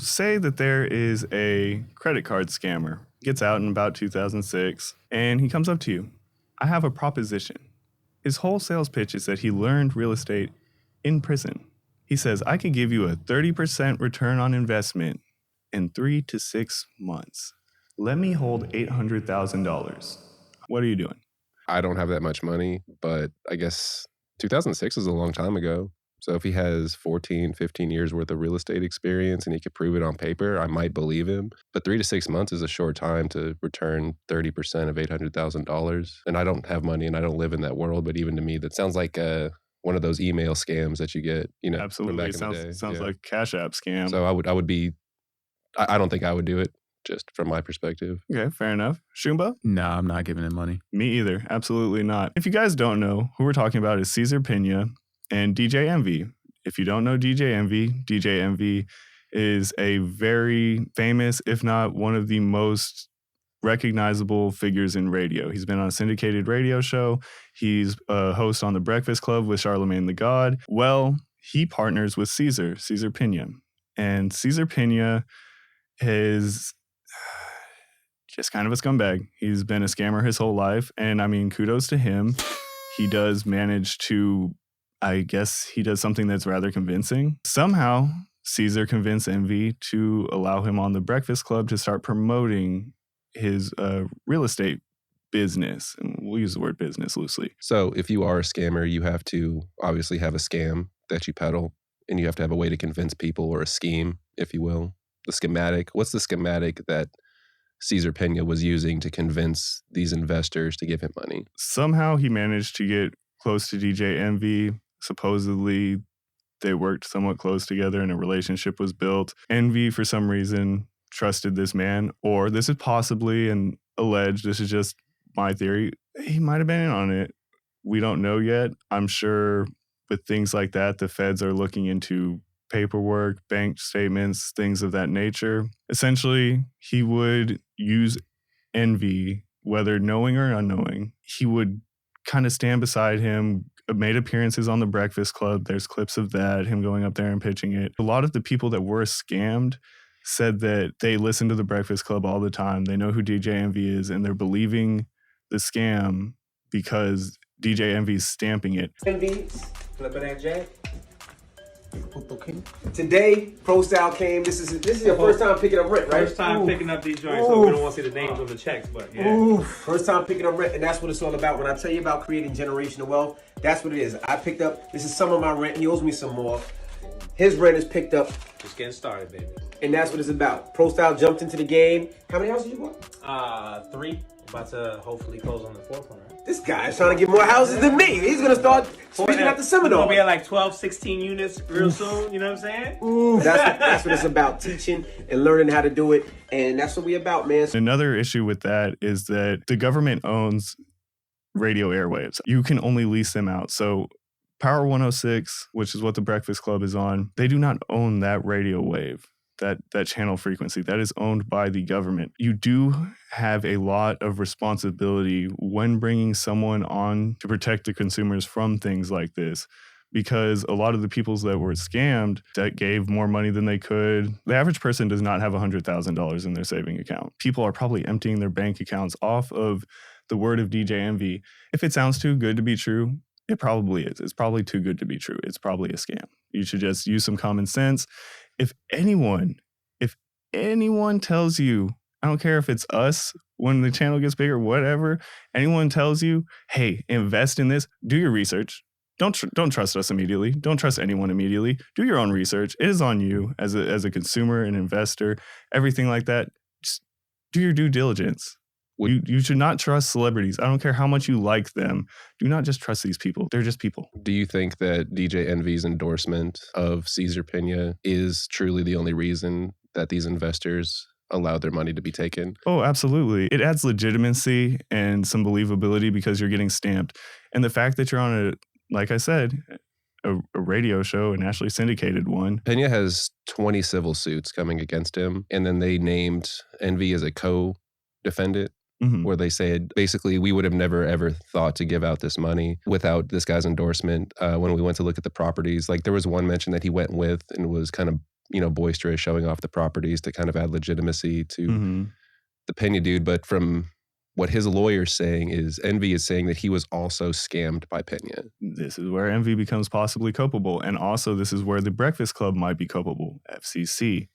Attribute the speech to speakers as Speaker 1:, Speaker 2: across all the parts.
Speaker 1: Say that there is a credit card scammer, gets out in about 2006, and he comes up to you. I have a proposition. His whole sales pitch is that he learned real estate in prison. He says, I can give you a 30% return on investment in 3 to 6 months. Let me hold $800,000. What are you doing?
Speaker 2: I don't have that much money, but I guess 2006 is a long time ago. So if he has 14, 15 years worth of real estate experience and he could prove it on paper, I might believe him. But 3 to 6 months is a short time to return 30% of $800,000. And I don't have money and I don't live in that world. But even to me, that sounds like one of those email scams that you get,
Speaker 1: Absolutely.
Speaker 2: from back in the day.
Speaker 1: Sounds like a Cash App scam.
Speaker 2: So I don't think I would do it, just from my perspective.
Speaker 1: Okay, fair enough. Shumba?
Speaker 3: No, I'm not giving him money.
Speaker 1: Me either. Absolutely not. If you guys don't know, who we're talking about is Cesar Pena and DJ Envy. If you don't know DJ Envy is a very famous, if not one of the most recognizable figures in radio. He's been on a syndicated radio show. He's a host on The Breakfast Club with Charlemagne the God. Well, he partners with Cesar Pena. And Cesar Pena is just kind of a scumbag. He's been a scammer his whole life. And I mean, kudos to him. He does manage to, I guess he does something that's rather convincing. Somehow, Cesar convinced Envy to allow him on The Breakfast Club to start promoting his real estate business. And we'll use the word business loosely.
Speaker 2: So if you are a scammer, you have to obviously have a scam that you peddle, and you have to have a way to convince people, or a scheme, if you will. The schematic. What's the schematic that Cesar Pena was using to convince these investors to give him money?
Speaker 1: Somehow he managed to get close to DJ Envy. Supposedly they worked somewhat close together and a relationship was built. Envy, for some reason, trusted this man, or this is possibly and alleged, this is just my theory, he might have been in on it. We don't know yet. I'm sure with things like that, the feds are looking into paperwork, bank statements, things of that nature. Essentially, he would use Envy, whether knowing or unknowing. He would kind of stand beside him, made appearances on The Breakfast Club. There's clips of that, him going up there and pitching it. A lot of the people that were scammed said that they listen to The Breakfast Club all the time. They know who DJ Envy is, and they're believing the scam because DJ Envy's stamping it.
Speaker 4: Envy, flipping that Jack. Today, Pro Style came. This is your first time picking up rent, right?
Speaker 5: First time picking up these joints, so we don't want to see the names on the checks, but yeah.
Speaker 4: Oof. First time picking up rent, and that's what it's all about. When I tell you about creating generational wealth, that's what it is. I picked up, this is some of my rent, he owes me some more. His rent is picked up.
Speaker 5: Just getting started, baby.
Speaker 4: And that's what it's about. Pro Style jumped into the game. How many houses you bought?
Speaker 5: 3. About to hopefully close on the 4th one, right?
Speaker 4: This guy's trying to get more houses than me. He's gonna start speaking at the seminar.
Speaker 5: We'll be at like 12, 16 units real soon, you know what I'm saying?
Speaker 4: That's what it's about, teaching and learning how to do it. And that's what we about, man.
Speaker 1: Another issue with that is that the government owns radio airwaves. You can only lease them out. So Power 106, which is what The Breakfast Club is on, they do not own that radio wave, that channel frequency. That is owned by the government. You do have a lot of responsibility when bringing someone on to protect the consumers from things like this, because a lot of the people that were scammed that gave more money than they could, the average person does not have $100,000 in their saving account. People are probably emptying their bank accounts off of the word of DJ Envy. If it sounds too good to be true, it probably is. It's probably too good to be true. It's probably a scam. You should just use some common sense. If anyone tells you, I don't care if it's us when the channel gets bigger, whatever, anyone tells you, hey, invest in this, do your research. Don't trust us immediately. Don't trust anyone immediately. Do your own research. It is on you as a consumer, an investor, everything like that. Just do your due diligence. You should not trust celebrities. I don't care how much you like them. Do not just trust these people. They're just people.
Speaker 2: Do you think that DJ Envy's endorsement of Cesar Pena is truly the only reason that these investors allowed their money to be taken?
Speaker 1: Oh, absolutely. It adds legitimacy and some believability because you're getting stamped. And the fact that you're on like I said, a radio show, a nationally syndicated one.
Speaker 2: Pena has 20 civil suits coming against him. And then they named Envy as a co-defendant. Mm-hmm. Where they said, basically, we would have never, ever thought to give out this money without this guy's endorsement. When we went to look at the properties, like there was one mention that he went with and was kind of boisterous, showing off the properties to kind of add legitimacy to the Pena dude. But from what his lawyer's saying is Envy is saying that he was also scammed by Pena.
Speaker 1: This is where Envy becomes possibly culpable. And also this is where the Breakfast Club might be culpable. FCC.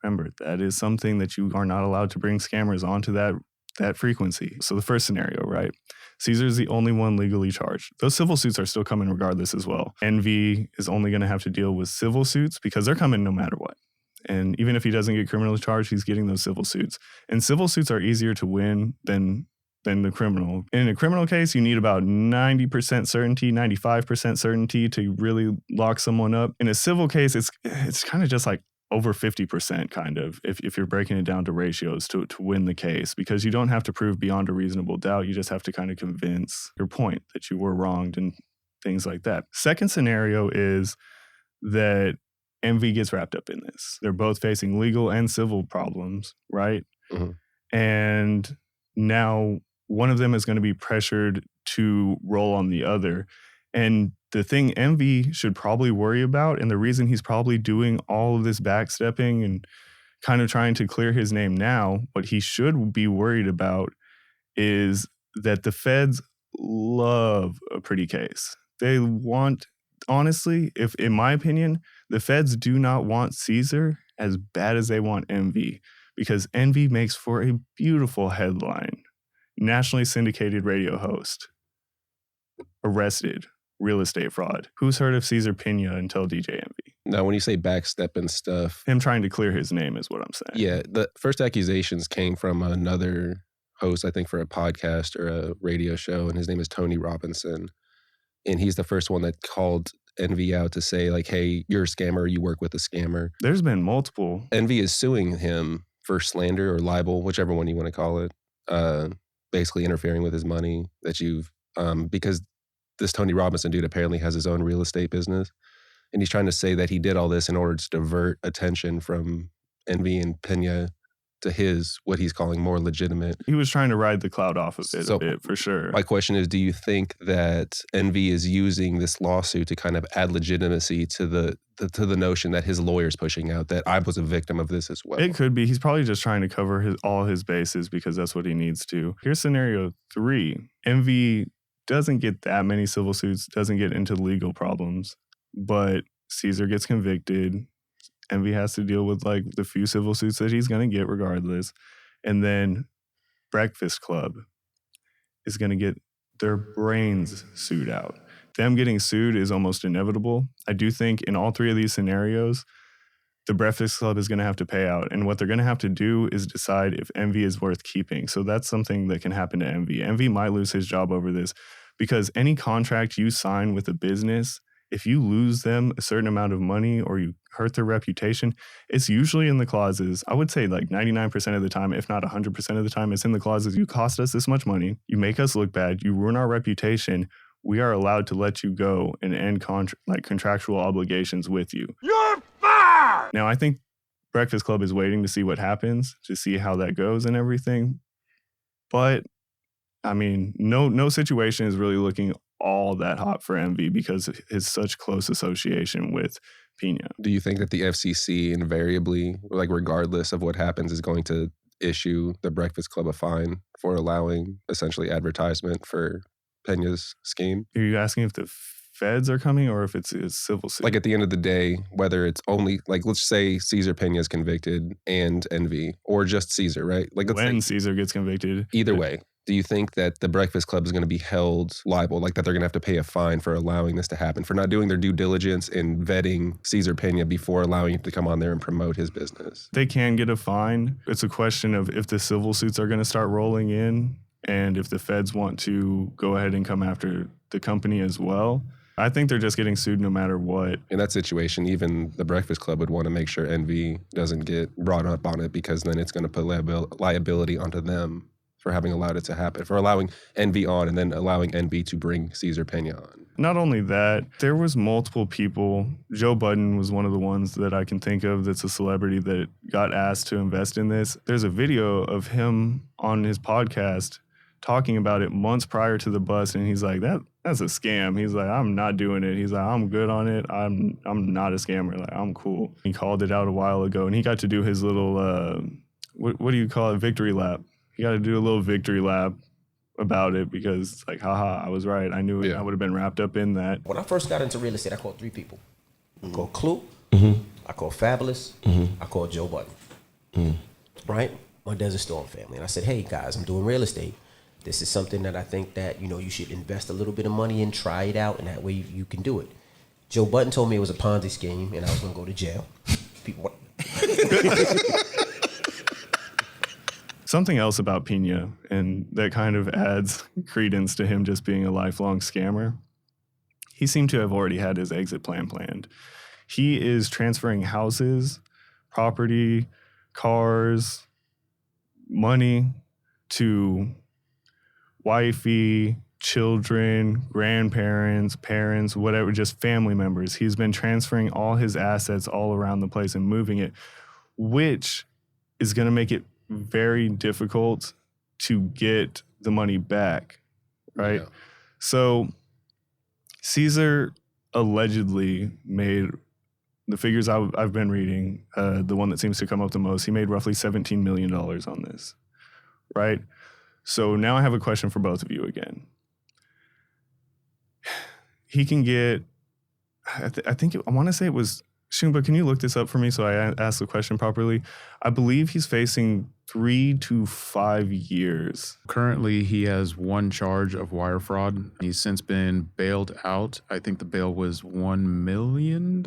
Speaker 1: Remember, that is something that you are not allowed to bring scammers onto that frequency. So the first scenario, right? Caesar is the only one legally charged. Those civil suits are still coming regardless as well. Envy is only going to have to deal with civil suits because they're coming no matter what. And even if he doesn't get criminally charged, he's getting those civil suits. And civil suits are easier to win than the criminal. In a criminal case, you need about 90% certainty, 95% certainty to really lock someone up. In a civil case, it's kind of just like over 50% kind of, if you're breaking it down to ratios to win the case, because you don't have to prove beyond a reasonable doubt. You just have to kind of convince your point that you were wronged and things like that. Second scenario is that Envy gets wrapped up in this. They're both facing legal and civil problems, right? Mm-hmm. And now one of them is going to be pressured to roll on the other. And the thing Envy should probably worry about, and the reason he's probably doing all of this backstepping and kind of trying to clear his name now, what he should be worried about is that the feds love a pretty case. They want, honestly, if in my opinion, the feds do not want Caesar as bad as they want Envy, because Envy makes for a beautiful headline. Nationally syndicated radio host arrested, real estate fraud. Who's heard of Caesar Pena until DJ Envy?
Speaker 2: Now, when you say backstep and stuff,
Speaker 1: him trying to clear his name is what I'm saying.
Speaker 2: Yeah, the first accusations came from another host, I think, for a podcast or a radio show, and his name is Tony Robinson. And he's the first one that called Envy out to say, like, hey, you're a scammer, you work with a scammer.
Speaker 1: There's been multiple.
Speaker 2: Envy is suing him for slander or libel, whichever one you want to call it, basically interfering with his money that you've, because this Tony Robinson dude apparently has his own real estate business. And he's trying to say that he did all this in order to divert attention from Envy and Pena to his, what he's calling more legitimate.
Speaker 1: He was trying to ride the cloud off of it a bit, for sure.
Speaker 2: My question is, do you think that Envy is using this lawsuit to kind of add legitimacy to the notion that his lawyer's pushing out, that I was a victim of this as well?
Speaker 1: It could be. He's probably just trying to cover all his bases because that's what he needs to. Here's scenario 3. Envy doesn't get that many civil suits, doesn't get into legal problems, but Caesar gets convicted. Envy has to deal with like the few civil suits that he's going to get regardless. And then Breakfast Club is going to get their brains sued out. Them getting sued is almost inevitable. I do think in all 3 of these scenarios, the Breakfast Club is going to have to pay out. And what they're going to have to do is decide if Envy is worth keeping. So that's something that can happen to Envy. Envy might lose his job over this because any contract you sign with a business, if you lose them a certain amount of money or you hurt their reputation, it's usually in the clauses. I would say like 99% of the time, if not 100% of the time, it's in the clauses. You cost us this much money. You make us look bad. You ruin our reputation. We are allowed to let you go and end contractual obligations with you. You're fired! Now, I think Breakfast Club is waiting to see what happens, to see how that goes and everything. But, I mean, no situation is really looking all that hot for Envy because of his such close association with Pena.
Speaker 2: Do you think that the FCC invariably, like regardless of what happens, is going to issue the Breakfast Club a fine for allowing essentially advertisement for Pena's scheme?
Speaker 1: Are you asking if the feds are coming or if it's a civil suit?
Speaker 2: Like at the end of the day, whether it's only, like let's say Caesar Pena is convicted and Envy, or just Caesar, right? Like
Speaker 1: when Caesar gets convicted.
Speaker 2: Either way. Do you think that the Breakfast Club is going to be held liable, like that they're going to have to pay a fine for allowing this to happen, for not doing their due diligence in vetting Caesar Pena before allowing him to come on there and promote his business?
Speaker 1: They can get a fine. It's a question of if the civil suits are going to start rolling in and if the feds want to go ahead and come after the company as well. I think they're just getting sued no matter what.
Speaker 2: In that situation, even the Breakfast Club would want to make sure Envy doesn't get brought up on it, because then it's going to put liability onto them for having allowed it to happen, for allowing Envy on and then allowing Envy to bring Caesar Pena on.
Speaker 1: Not only that, there was multiple people. Joe Budden was one of the ones that I can think of that's a celebrity that got asked to invest in this. There's a video of him on his podcast talking about it months prior to the bust, and he's like, that's a scam. He's like, I'm not doing it. He's like, I'm good on it. I'm not a scammer. Like, I'm cool. He called it out a while ago, and he got to do his little what do you call it? Victory lap. He got to do a little victory lap about it because it's like, haha, I was right. I knew it. I would have been wrapped up in that.
Speaker 4: When I first got into real estate, I called 3 people. I called Clue. I called Fabulous. I called Joe Budden. Right? My Desert Storm family. And I said, hey guys, I'm doing real estate. This is something that I think that, you should invest a little bit of money in, try it out, and that way you can do it. Joe Budden told me it was a Ponzi scheme and I was going to go to jail. People.
Speaker 1: Something else about Pena, and that kind of adds credence to him just being a lifelong scammer. He seemed to have already had his exit plan planned. He is transferring houses, property, cars, money to wifey, children, grandparents, parents, whatever, just family members. He's been transferring all his assets all around the place and moving it, which is going to make it very difficult to get the money back, right? Yeah. So Caesar allegedly made, the figures I've been reading, the one that seems to come up the most, he made roughly $17 million on this, right? So now I have a question for both of you again. He can get, I want to say it was, Shumba, can you look this up for me so I ask the question properly? I believe he's facing 3 to 5 years.
Speaker 3: Currently, he has one charge of wire fraud. He's since been bailed out. I think the bail was $1 million.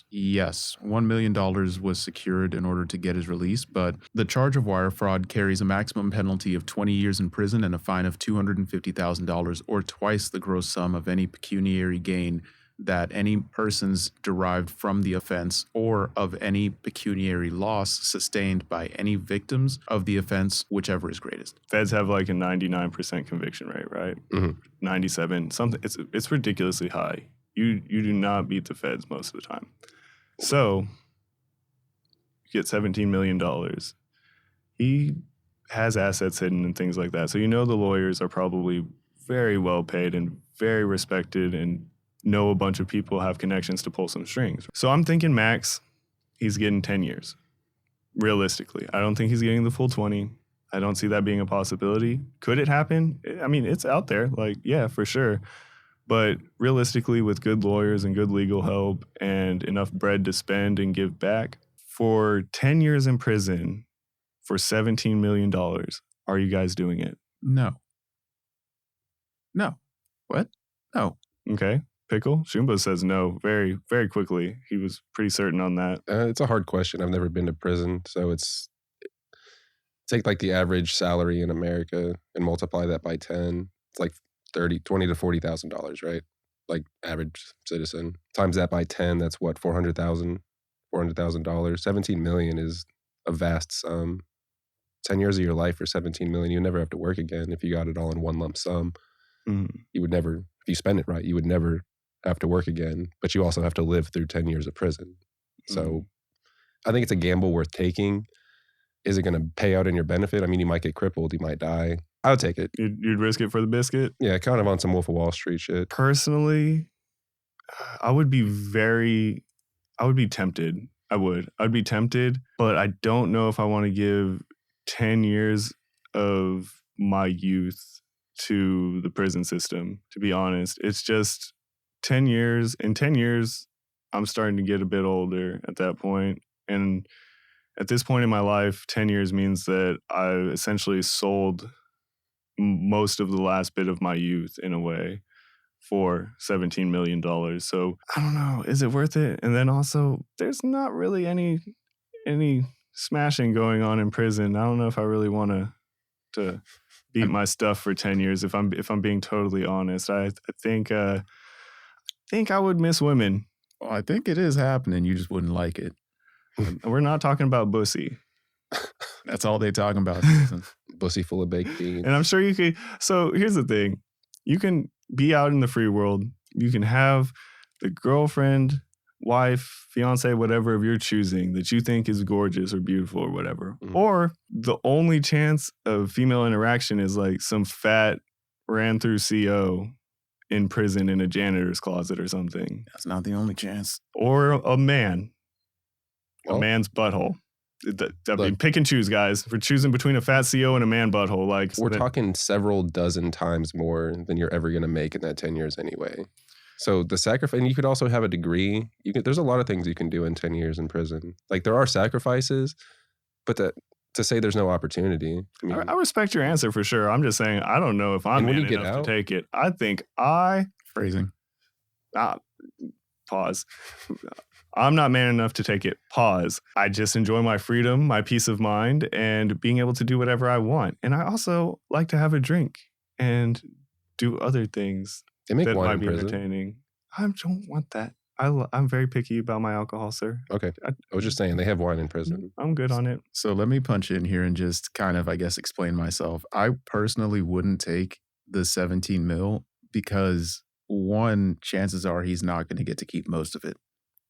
Speaker 3: Yes, $1 million was secured in order to get his release, but the charge of wire fraud carries a maximum penalty of 20 years in prison and a fine of $250,000 or twice the gross sum of any pecuniary gain that any persons derived from the offense or of any pecuniary loss sustained by any victims of the offense, whichever is greatest.
Speaker 1: Feds have like a 99% conviction rate, right? 97, something. It's ridiculously high. You do not beat the feds most of the time. So you get $17 million. He has assets hidden and things like that. So the lawyers are probably very well paid and very respected and know a bunch of people, have connections to pull some strings. So I'm thinking max, he's getting 10 years. Realistically, I don't think he's getting the full 20. I don't see that being a possibility. Could it happen? I mean, it's out there. Like, yeah, for sure. But realistically, with good lawyers and good legal help and enough bread to spend and give back, for 10 years in prison for $17 million, are you guys doing it?
Speaker 3: No. What? No.
Speaker 1: Okay. Pickle? Shumba says no very, very quickly. He was pretty certain on that.
Speaker 2: It's a hard question. I've never been to prison, so take like the average salary in America and multiply that by 10. It's like $20,000 to $40,000, right? Like average citizen. Times that by 10, that's what, $400,000? $17 million is a vast sum. 10 years of your life for $17 million, you never have to work again if you got it all in one lump sum. You would never, if you spend it right, you would never have to work again, but you also have to live through 10 years of prison. So I think it's a gamble worth taking. Is it going to pay out in your benefit? I mean, you might get crippled, you might die. I would take it.
Speaker 1: You'd risk it for the biscuit?
Speaker 2: Yeah, kind of on some Wolf of Wall Street shit.
Speaker 1: Personally, I would be tempted. I'd be tempted, but I don't know if I want to give 10 years of my youth to the prison system, to be honest. It's just 10 years. In 10 years, I'm starting to get a bit older at that point. And at this point in my life, 10 years means that I essentially sold most of the last bit of my youth in a way for $17 million. So I don't know, is it worth it? And then also, there's not really any smashing going on in prison. I don't know if I really want to beat my stuff for 10 years. If I'm being totally honest, I think I would miss women.
Speaker 3: Well, I think it is happening. You just wouldn't like it.
Speaker 1: We're not talking about bussy.
Speaker 3: That's all they talking about.
Speaker 2: Bussy full of baked beans.
Speaker 1: And I'm sure you could. So here's the thing. You can be out in the free world. You can have the girlfriend wife, fiance, whatever of your choosing that you think is gorgeous or beautiful or whatever.
Speaker 2: Mhm.
Speaker 1: Or the only chance of female interaction is like some fat ran through CO in prison in a janitor's closet or something.
Speaker 3: That's not the only chance.
Speaker 1: Or a man. A
Speaker 2: Well,
Speaker 1: man's butthole. I mean,
Speaker 2: look.
Speaker 1: pick and choose, guys. If we're choosing between a fat CO and a man butthole, like
Speaker 2: We're talking several dozen times more than you're ever going to make in that 10 years anyway. So the sacrifice, and you could also have a degree. There's a lot of things you can do in 10 years in prison. Like there are sacrifices, but to say there's no opportunity. I mean,
Speaker 1: I respect your answer for sure. I'm just saying I don't know if I'm
Speaker 2: And when
Speaker 1: man
Speaker 2: you get
Speaker 1: enough
Speaker 2: out-
Speaker 1: to take it. I think
Speaker 3: Phrasing.
Speaker 1: pause. I'm not man enough to take it. Pause. I just enjoy my freedom, my peace of mind, and being able to do whatever I want. And I also like to have a drink and do other things
Speaker 2: they make
Speaker 1: that
Speaker 2: wine
Speaker 1: might
Speaker 2: in
Speaker 1: be
Speaker 2: prison.
Speaker 1: entertaining. I don't want that. I'm very picky about my alcohol, sir.
Speaker 2: Okay. I was just saying they have wine in prison.
Speaker 1: I'm good on it.
Speaker 3: So let me punch in here and just kind of, I guess, explain myself. I personally wouldn't take the 17 mil because one, chances are he's not going to get to keep most of it.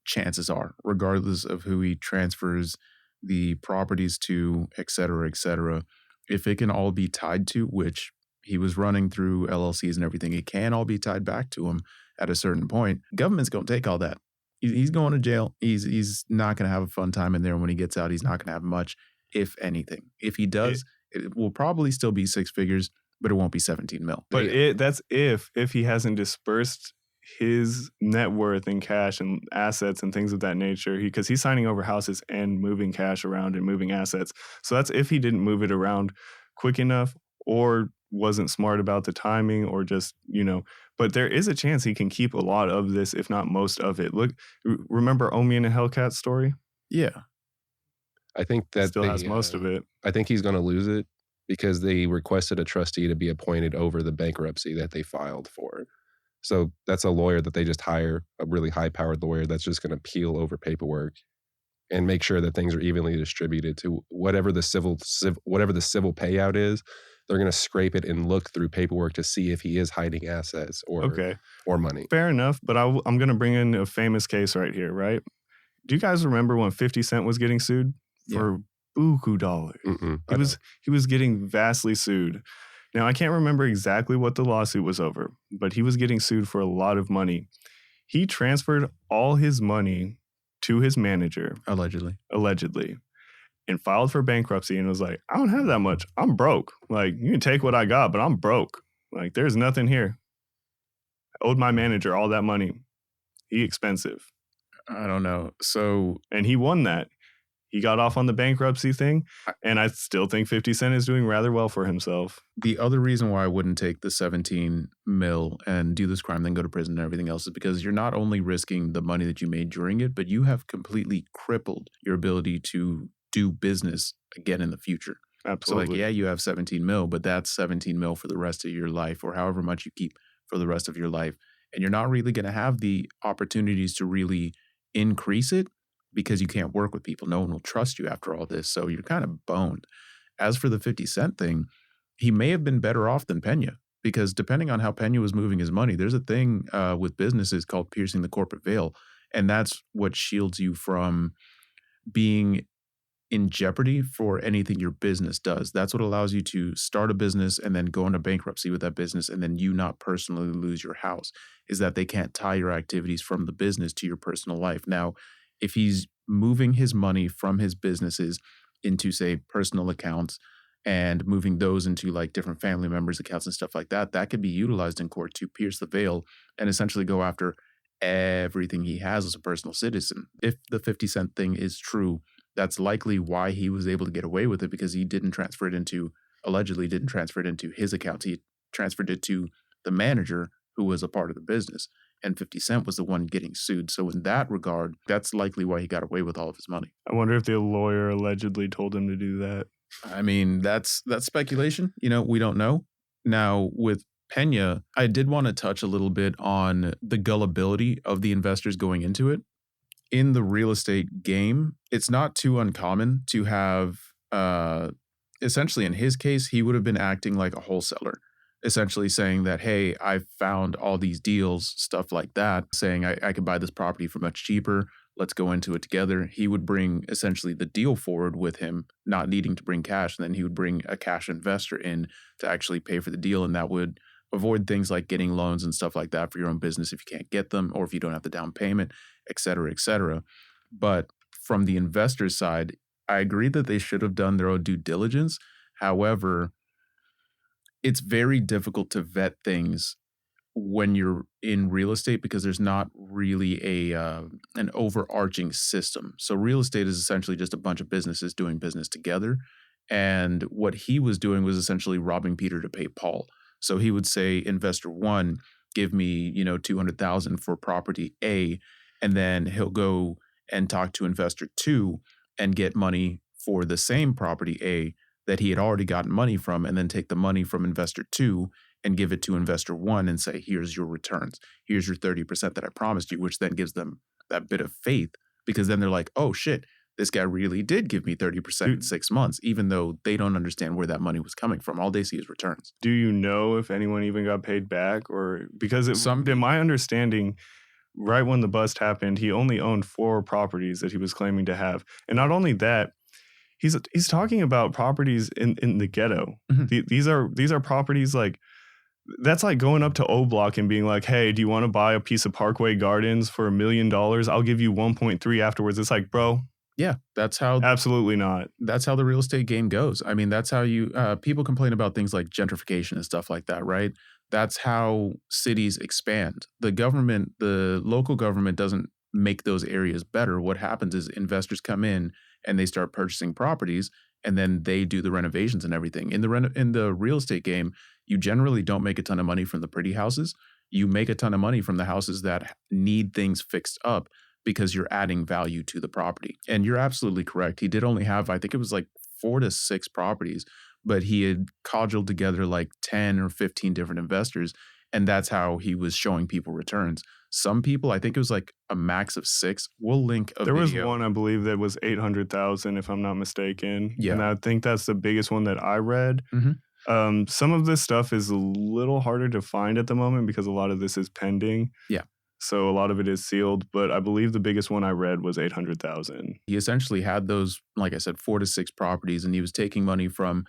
Speaker 3: Chances are, regardless of who he transfers the properties to, et cetera, if it can all be tied to, which he was running through LLCs and everything, it can all be tied back to him at a certain point. Government's going to take all that. He's going to jail. He's not going to have a fun time in there. When he gets out, he's not going to have much, if anything. If he does, it will probably still be 6 figures, but it won't be 17 mil.
Speaker 1: But that's if he hasn't dispersed his net worth in cash and assets and things of that nature, because he's signing over houses and moving cash around and moving assets. So that's if he didn't move it around quick enough or wasn't smart about the timing or just, but there is a chance he can keep a lot of this, if not most of it. Look, remember Omi and the Hellcat story?
Speaker 3: Yeah.
Speaker 2: I think that
Speaker 1: Still has most of it.
Speaker 2: I think he's going to lose it because they requested a trustee to be appointed over the bankruptcy that they filed for. So that's a lawyer that they just hire, a really high-powered lawyer that's just going to peel over paperwork and make sure that things are evenly distributed to whatever the civil payout is. They're going to scrape it and look through paperwork to see if he is hiding assets or money.
Speaker 1: Fair enough, but I'm going to bring in a famous case right here, right? Do you guys remember when 50 Cent was getting sued for buku dollars? He was getting vastly sued. Now, I can't remember exactly what the lawsuit was over, but he was getting sued for a lot of money. He transferred all his money to his manager, allegedly, and filed for bankruptcy and was like, I don't have that much. I'm broke. Like, you can take what I got, but I'm broke. Like, there's nothing here. I owed my manager all that money. He expensive.
Speaker 3: I don't know. So,
Speaker 1: and he won that. He got off on the bankruptcy thing, and I still think 50 Cent is doing rather well for himself.
Speaker 3: The other reason why I wouldn't take the 17 mil and do this crime, then go to prison and everything else is because you're not only risking the money that you made during it, but you have completely crippled your ability to do business again in the future.
Speaker 1: Absolutely.
Speaker 3: So, like, yeah, you have 17 mil, but that's 17 mil for the rest of your life or however much you keep for the rest of your life. And you're not really going to have the opportunities to really increase it because you can't work with people. No one will trust you after all this. So you're kind of boned. As for the 50 Cent thing, he may have been better off than Pena because depending on how Pena was moving his money, there's a thing with businesses called piercing the corporate veil. And that's what shields you from being in jeopardy for anything your business does. That's what allows you to start a business and then go into bankruptcy with that business and then you not personally lose your house, is that they can't tie your activities from the business to your personal life. Now, if he's moving his money from his businesses into, say, personal accounts and moving those into like different family members' accounts and stuff like that, that could be utilized in court to pierce the veil and essentially go after everything he has as a personal citizen. If the 50 Cent thing is true, that's likely why he was able to get away with it because he allegedly didn't transfer it into his accounts. He transferred it to the manager who was a part of the business. And 50 Cent was the one getting sued. So in that regard, that's likely why he got away with all of his money.
Speaker 1: I wonder if the lawyer allegedly told him to do that.
Speaker 3: I mean, that's speculation. We don't know. Now, with Pena, I did want to touch a little bit on the gullibility of the investors going into it. In the real estate game, it's not too uncommon to have, essentially in his case, he would have been acting like a wholesaler. essentially saying that, hey, I found all these deals, stuff like that, saying I could buy this property for much cheaper. Let's go into it together. He would bring essentially the deal forward with him, not needing to bring cash. And then he would bring a cash investor in to actually pay for the deal. And that would avoid things like getting loans and stuff like that for your own business if you can't get them, or if you don't have the down payment, et cetera, et cetera. But from the investor's side, I agree that they should have done their own due diligence. However, it's very difficult to vet things when you're in real estate because there's not really an overarching system. So real estate is essentially just a bunch of businesses doing business together. And what he was doing was essentially robbing Peter to pay Paul. So he would say, investor one, give me, 200,000 for property A, and then he'll go and talk to investor two and get money for the same property A that he had already gotten money from, and then take the money from investor two and give it to investor one and say, here's your returns. Here's your 30% that I promised you, which then gives them that bit of faith, because then they're like, oh shit, this guy really did give me 30% in 6 months, even though they don't understand where that money was coming from. All they see is returns.
Speaker 1: Do you know if anyone even got paid back? Or because
Speaker 3: Some-
Speaker 1: in my understanding, right when the bust happened, he only owned 4 properties that he was claiming to have. And not only that, he's talking about properties in the ghetto.
Speaker 3: Mhm.
Speaker 1: These are properties like, that's like going up to O Block and being like, hey, do you want to buy a piece of Parkway Gardens for $1 million? I'll give you 1.3 afterwards. It's like, bro,
Speaker 3: Yeah, that's how
Speaker 1: absolutely not.
Speaker 3: that's how the real estate game goes. I mean, that's how you people complain about things like gentrification and stuff like that, right? That's how cities expand. The local government doesn't make those areas better. What happens is investors come in and they start purchasing properties, and then they do the renovations and everything. In the real estate game, you generally don't make a ton of money from the pretty houses. You make a ton of money from the houses that need things fixed up, because you're adding value to the property. And you're absolutely correct. He did only have, I think it was like 4 to 6 properties, but he had coduled together like 10 or 15 different investors. And that's how he was showing people returns. Some people, I think it was like a max of 6. We'll link a
Speaker 1: There was
Speaker 3: video.
Speaker 1: one, I believe, that was 800,000, if I'm not mistaken.
Speaker 3: Yeah.
Speaker 1: And I think that's the biggest one that I read.
Speaker 3: Mhm.
Speaker 1: Some of this stuff is a little harder to find at the moment because a lot of this is pending.
Speaker 3: Yeah.
Speaker 1: So a lot of it is sealed, but I believe the biggest one I read was 800,000.
Speaker 3: He essentially had those, like I said, 4 to 6 properties, and he was taking money from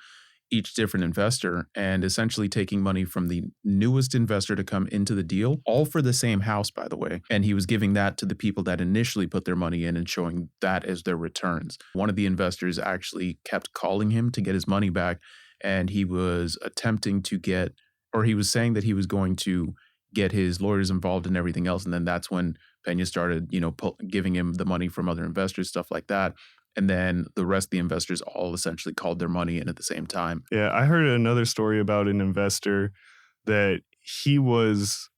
Speaker 3: each different investor and essentially taking money from the newest investor to come into the deal, all for the same house, by the way. And he was giving that to the people that initially put their money in and showing that as their returns. One of the investors actually kept calling him to get his money back, and he was attempting to get, or he was saying that he was going to get his lawyers involved and everything else. And then that's when Pena started, giving him the money from other investors, stuff like that. And then the rest of the investors all essentially called their money in at the same time.
Speaker 1: Yeah, I heard another story about an investor that he was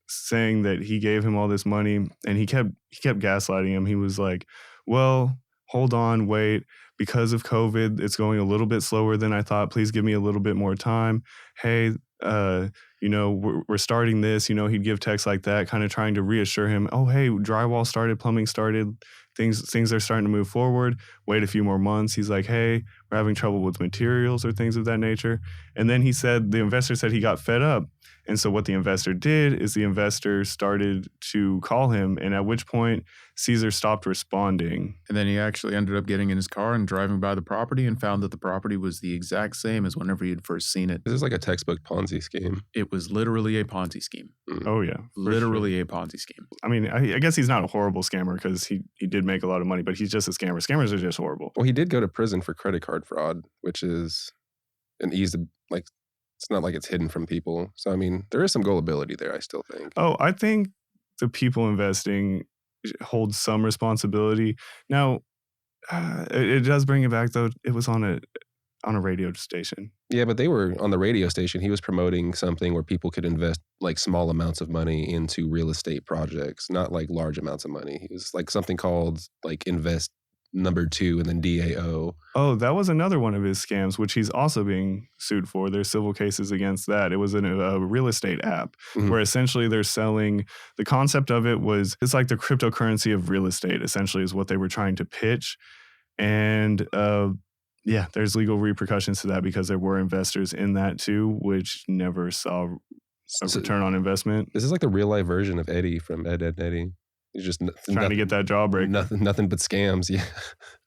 Speaker 1: saying that he gave him all this money, and he kept gaslighting him. He was like, well, hold on, wait, because of COVID, it's going a little bit slower than I thought. Please give me a little bit more time. Hey, we're starting this. He'd give texts like that, kind of trying to reassure him. Oh, hey, drywall started, plumbing started, things are starting to move forward. Wait a few more months. He's like, hey, we're having trouble with materials or things of that nature. And then the investor said he got fed up. And so what the investor did is the investor started to call him, and at which point Caesar stopped responding.
Speaker 3: And then he actually ended up getting in his car and driving by the property and found that the property was the exact same as whenever he had first seen it.
Speaker 2: This is like a textbook Ponzi scheme.
Speaker 3: It was literally a Ponzi scheme.
Speaker 1: Oh, yeah.
Speaker 3: Literally a Ponzi scheme.
Speaker 1: I mean, I guess he's not a horrible scammer because he did make a lot of money, but he's just a scammer. Scammers are just horrible.
Speaker 2: Well, he did go to prison for credit card fraud, which is an easy, it's not like it's hidden from people. So, I mean, there is some gullibility there, I still think.
Speaker 1: Oh, I think the people investing hold some responsibility. Now, it does bring it back, though. It was on a radio station.
Speaker 2: Yeah, but they were on the radio station. He was promoting something where people could invest like small amounts of money into real estate projects, not like large amounts of money. It was like something called like Invest number 2 and then DAO.
Speaker 1: Oh, that was another one of his scams, which he's also being sued for. There's civil cases against that. It was a real estate app where essentially they're selling, the concept of it was, it's like the cryptocurrency of real estate, essentially, is what they were trying to pitch. And Yeah, there's legal repercussions to that because there were investors in that too, which never saw a
Speaker 2: So
Speaker 1: return on investment.
Speaker 2: this is like the real life version of Eddie from Ed, Ed, and Eddie. He's just
Speaker 1: Trying to get that jawbreaker.
Speaker 2: nothing but scams. Yeah,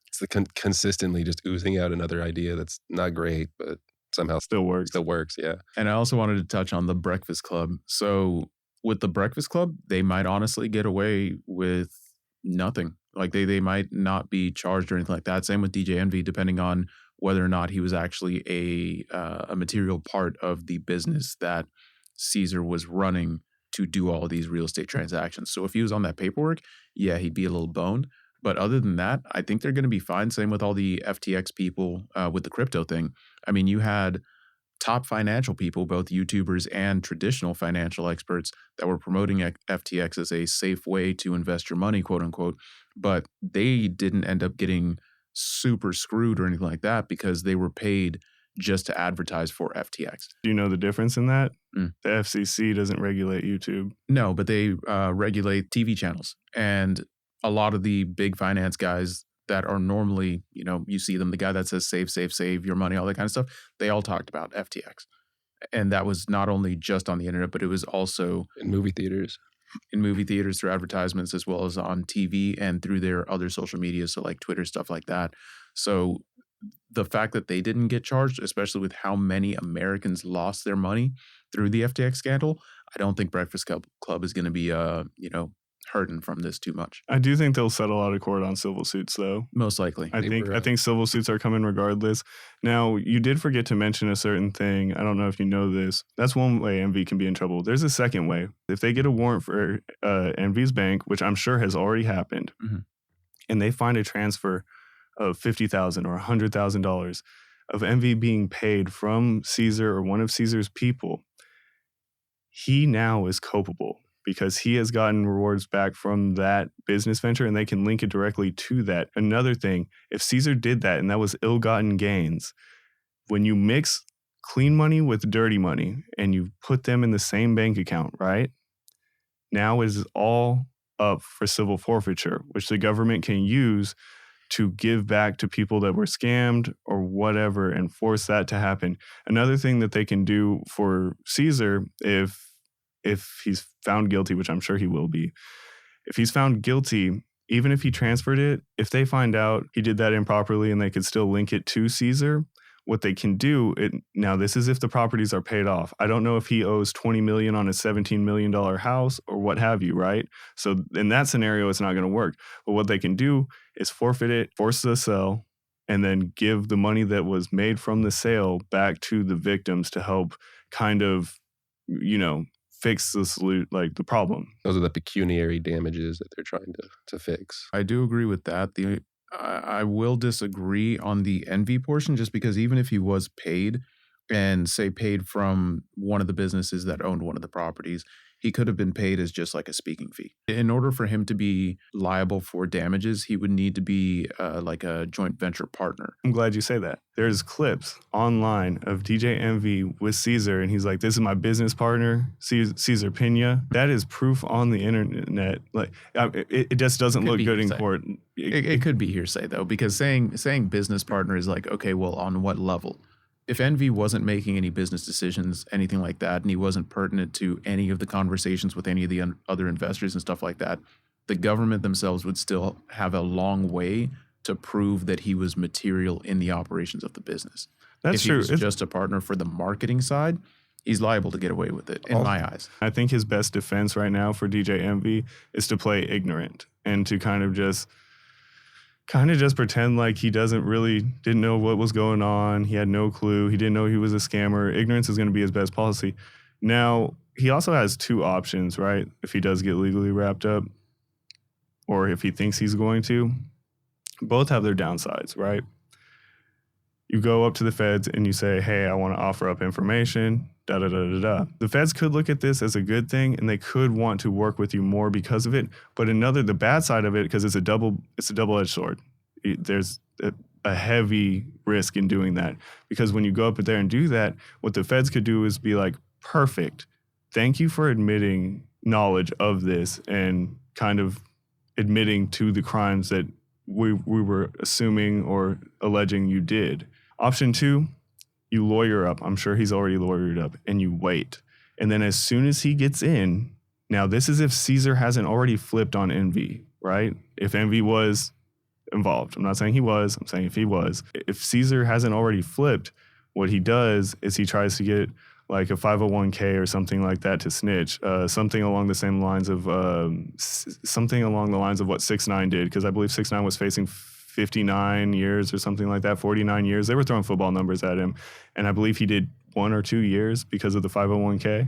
Speaker 2: it's the consistently just oozing out another idea that's not great, but somehow
Speaker 1: Still works.
Speaker 2: Still works. Yeah.
Speaker 3: And I also wanted to touch on the Breakfast Club. So with the Breakfast Club, they might honestly get away with nothing. Like they might not be charged or anything like that. Same with DJ Envy, depending on whether or not he was actually a material part of the business that Caesar was running to do all of these real estate transactions. So if he was on that paperwork, yeah, he'd be a little boned. But other than that, I think they're going to be fine. Same with all the FTX people with the crypto thing. I mean, you had top financial people, both YouTubers and traditional financial experts, that were promoting FTX as a safe way to invest your money, quote unquote. But they didn't end up getting super screwed or anything like that because they were paid just to advertise for FTX.
Speaker 1: Do you know the difference in that?
Speaker 3: Mm.
Speaker 1: The FCC doesn't regulate YouTube.
Speaker 3: No, but they regulate TV channels. And a lot of the big finance guys that are normally, you see them, the guy that says save your money, all that kind of stuff, they all talked about FTX. And that was not only just on the internet, but it was also
Speaker 2: In movie theaters.
Speaker 3: through advertisements, as well as on TV and through their other social media, so like Twitter, stuff like that. So the fact that they didn't get charged, especially with how many Americans lost their money through the FTX scandal, I don't think Breakfast Club is going to be hurting from this too much.
Speaker 1: I do think they'll settle out of court on civil suits, though.
Speaker 3: Most likely.
Speaker 1: I think civil suits are coming regardless. Now, you did forget to mention a certain thing. I don't know if you know this. That's one way Envy can be in trouble. There's a second way. If they get a warrant for Envy's bank, which I'm sure has already happened, and they find a transfer of $50,000 or $100,000 of Envy being paid from Caesar or one of Caesar's people, he now is culpable, because he has gotten rewards back from that business venture and they can link it directly to that. Another thing, if Caesar did that and that was ill-gotten gains, when you mix clean money with dirty money and you put them in the same bank account, right? Now it is all up for civil forfeiture, which the government can use to give back to people that were scammed or whatever and force that to happen. Another thing that they can do for Caesar, if he's found guilty, which I'm sure he will be, if he's found guilty, even if he transferred it, if they find out he did that improperly and they could still link it to Caesar, what they can do, now this is if the properties are paid off. I don't know if he owes $20 million on a $17 million house or what have you, right? So in that scenario, it's not going to work. But what they can do is forfeit it, force the sell, and then give the money that was made from the sale back to the victims to help kind of, fix the problem.
Speaker 2: Those are the pecuniary damages that they're trying to fix.
Speaker 3: I do agree with that. I will disagree on the Envy portion, just because even if he was paid, and say paid from one of the businesses that owned one of the properties, he could have been paid as just like a speaking fee. In order for him to be liable for damages, he would need to be like a joint venture partner.
Speaker 1: I'm glad you say that. There's clips online of DJ Envy with Caesar, and he's like, "This is my business partner, Caesar Pena." That is proof on the internet. Like, it just doesn't look good in court.
Speaker 3: It could be hearsay though, because saying business partner is like, okay, well, on what level? If Envy wasn't making any business decisions, anything like that, and he wasn't pertinent to any of the conversations with any of the other investors and stuff like that, the government themselves would still have a long way to prove that he was material in the operations of the business.
Speaker 1: That's
Speaker 3: true. If he was just a partner for the marketing side, he's liable to get away with it, in my eyes.
Speaker 1: I think his best defense right now for DJ Envy is to play ignorant and to kind of just pretend like he didn't know what was going on. He had no clue. He didn't know he was a scammer. Ignorance is going to be his best policy. Now, he also has two options, right? If he does get legally wrapped up, or if he thinks he's going to. Both have their downsides, right? You go up to the feds and you say, "Hey, I want to offer up information, da-da-da-da-da." The feds could look at this as a good thing, and they could want to work with you more because of it. But the bad side of it, because it's a double-edged sword. There's a heavy risk in doing that, because when you go up there and do that, what the feds could do is be like, "Perfect. Thank you for admitting knowledge of this and kind of admitting to the crimes that we were assuming or alleging you did. Option 2, you lawyer up. I'm sure he's already lawyered up, and you wait. And then as soon as he gets in, now this is if Caesar hasn't already flipped on Envy, right? If Envy was involved. I'm not saying he was. I'm saying if he was. If Caesar hasn't already flipped, what he does is he tries to get like a 501k or something like that to snitch. Something along the same lines of something along the lines of what 6ix9ine did, because I believe 6ix9ine was facing 59 years or something like that, 49 years. They were throwing football numbers at him, and I believe he did 1 or 2 years because of the 501k.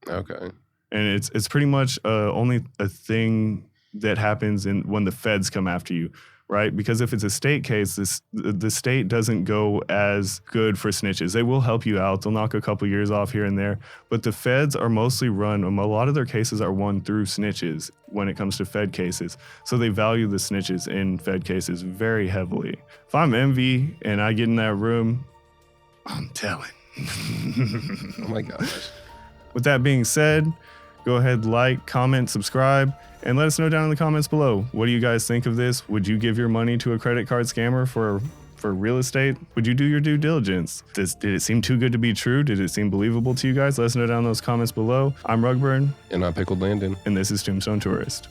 Speaker 2: Okay.
Speaker 1: And it's pretty much only a thing that happens when the feds come after you, right? Because if it's a state case, the state doesn't go as good for snitches. They will help you out. They'll knock a couple years off here and there. But the feds are mostly run, a lot of their cases are won through snitches when it comes to fed cases. So they value the snitches in fed cases very heavily. If I'm Envy and I get in that room, I'm telling.
Speaker 2: Oh my gosh.
Speaker 1: With that being said, go ahead, like, comment, subscribe, and let us know down in the comments below. What do you guys think of this? Would you give your money to a credit card scammer for real estate? Would you do your due diligence? Did it seem too good to be true? Did it seem believable to you guys? Let us know down in those comments below. I'm Rugburn.
Speaker 2: And I'm Pickled Landon.
Speaker 1: And this is Tombstone Tourist.